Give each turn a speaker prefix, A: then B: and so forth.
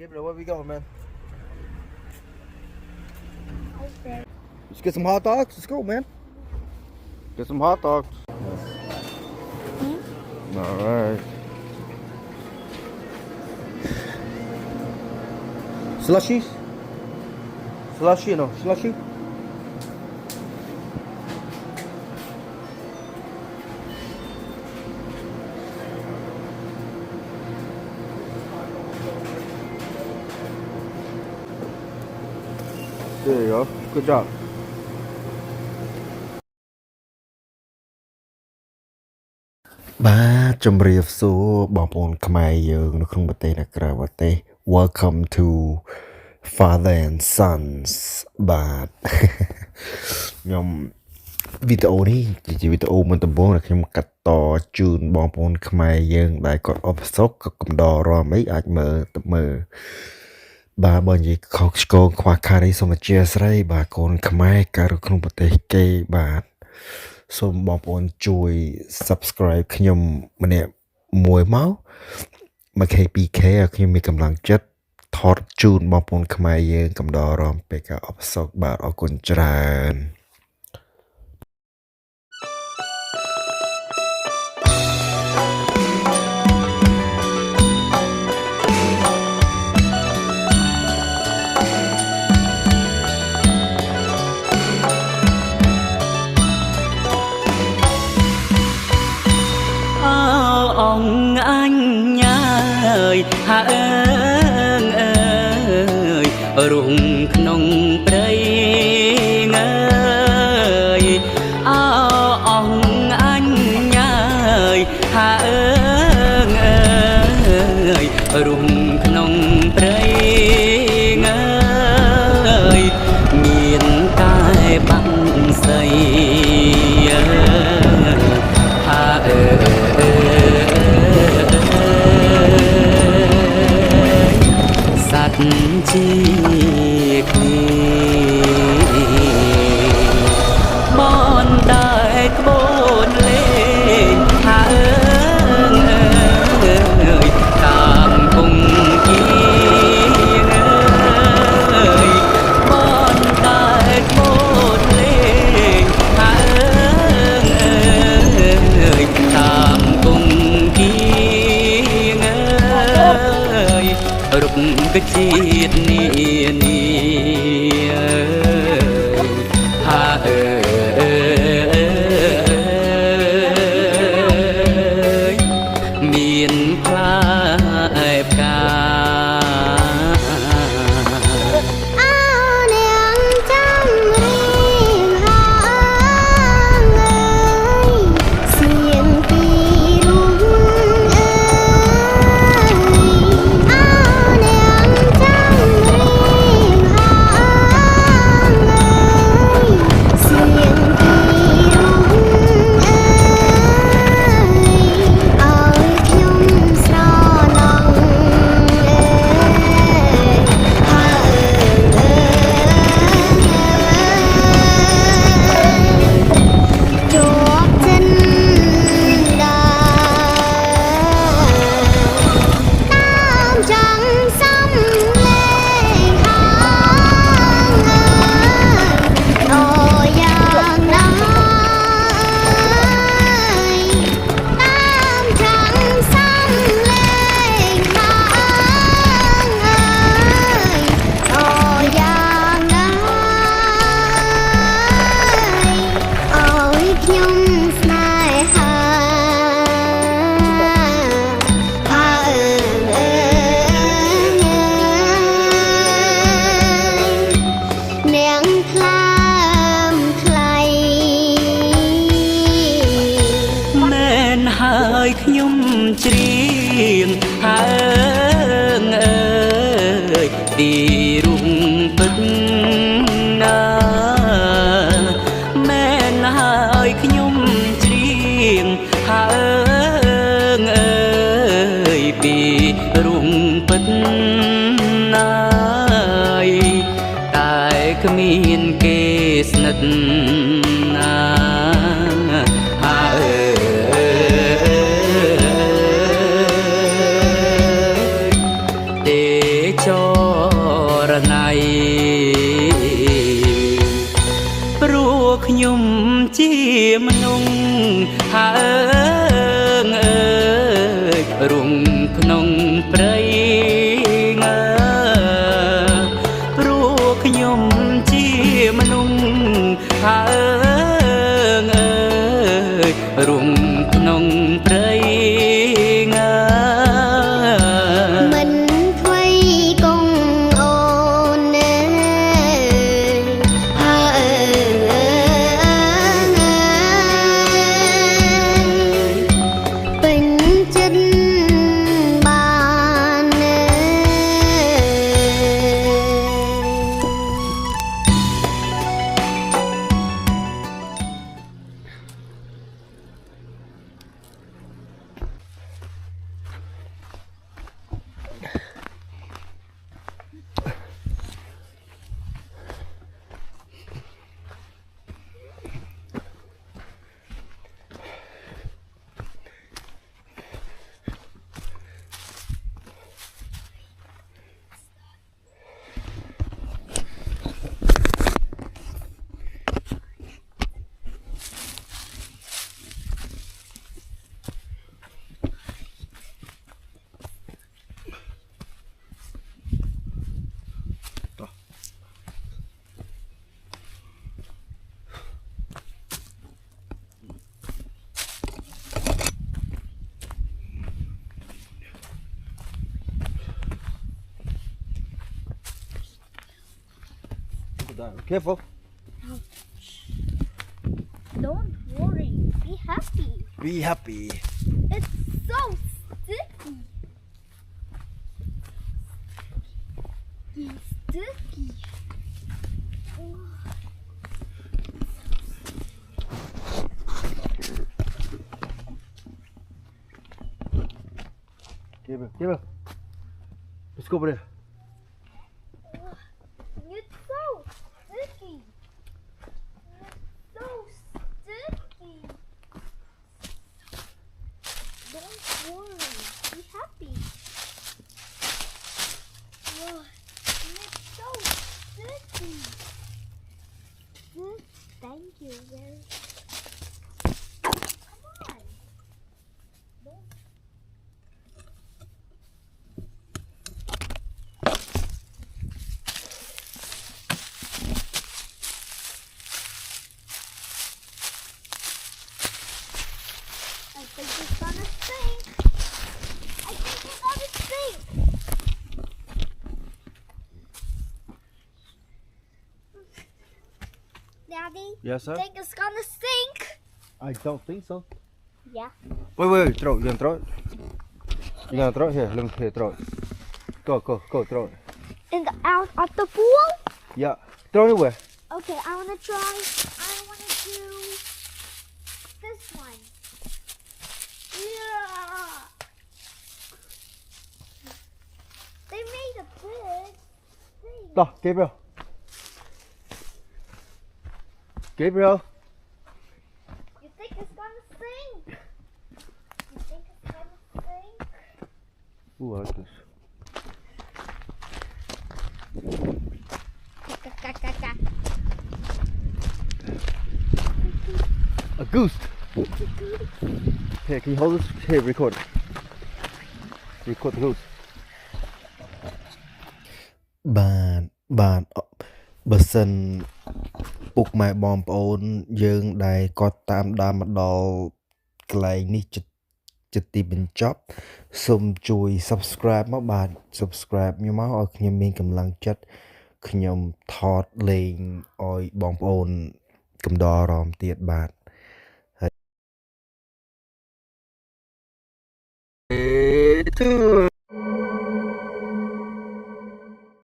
A: Gabriel, where we going, man?
B: Okay.
A: Let's get some hot dogs. Let's go, man. Get some hot dogs. All right. Slushies? Slushy, no? Slushy? There you go. Good job. បាទជំរាបសួរបងប្អូនខ្មែរយើងនៅក្នុងប្រទេសនិងក្រៅប្រទេស Welcome to Father and Sons បាទខ្ញុំវីដេអូនេះជាវីដេអូមុនដំបូងដែលខ្ញុំកាត់តជូនបងប្អូនខ្មែរយើងដែលគាត់អបសុខក៏កំដររំអីអាចមើលបាទបើនិយាយខុសឆ្គងខ្វះខាតអីសូមអធិស្ឋានបាទកូនខ្មែរកើតនៅក្នុងប្រទេសគេបាទសូមបងប្អូនជួយ subscribe ខ្ញុំម្នាក់មួយមក 1k 2k ឲ្យខ្ញុំមានកម្លាំងចិត្តថតជូនបងប្អូនខ្មែរយើងកំដររំពេលការអបសុខបាទអរគុណច្រើន
C: ហាអើយរុងក្នុងព្រៃងើយអោអងអញញ៉ាយហាអើយរុងក្នុងព្រៃងើយមានតែបាំងស្អីហាអើជាគ្នាបនដែរក្បូនលេងហាអើយតាមគង់គៀងអើយបនដែរក្បូនលេងហាអើយតាមគង់គៀងអើយរុកកជាតិនានាហាអើយមានផ្លែផ្កា រុំក្នុងព្រៃងើព្រោះខ្ញុំជាមនុស្សហើយអើយរុំក្នុងព្រៃងើ
B: មិនថ្មីកងអូនពេញចិត្តបាន
A: Careful.
B: Don't worry, be happy.
A: Be happy.
B: It's so sticky. It's sticky.
A: Gabriel. Let's go over there.
B: It's so sticky. It's so sticky. Don't worry, be happy. Oh, it's so sticky. Thank you very much. Come on. Don't I think it's gonna sink. I think it's gonna sink. Daddy,
A: Yes, sir.
B: think it's gonna sink?
A: I don't think so.
B: Yeah.
A: Wait. Throw it. You gonna throw it? You gonna throw it? Here, let me here, throw it. Go, throw it.
B: In the out of the pool?
A: Yeah. Throw it away.
B: Okay, I wanna try. I wanna do this one. Yeah. They made a big thing.
A: Go, Gabriel. Gabriel.
B: You think it's gonna sink? You think it's gonna sink?
A: Ooh, I like this. A goose. Here, can you hold this? Here, record it. Record the goose. បាទបើសិនពុកម៉ែបងប្អូនយើងដែលគាត់តាមដានមកដល់កន្លែងនេះចិត្តទីបញ្ចប់សូមជួយ subscribe មកបាទ subscribe ខ្ញុំមកឲ្យខ្ញុំមានកម្លាំងចិត្តខ្ញុំថតលេងឲ្យបងប្អូនកំដរអារម្មណ៍ទៀតបាទហើយ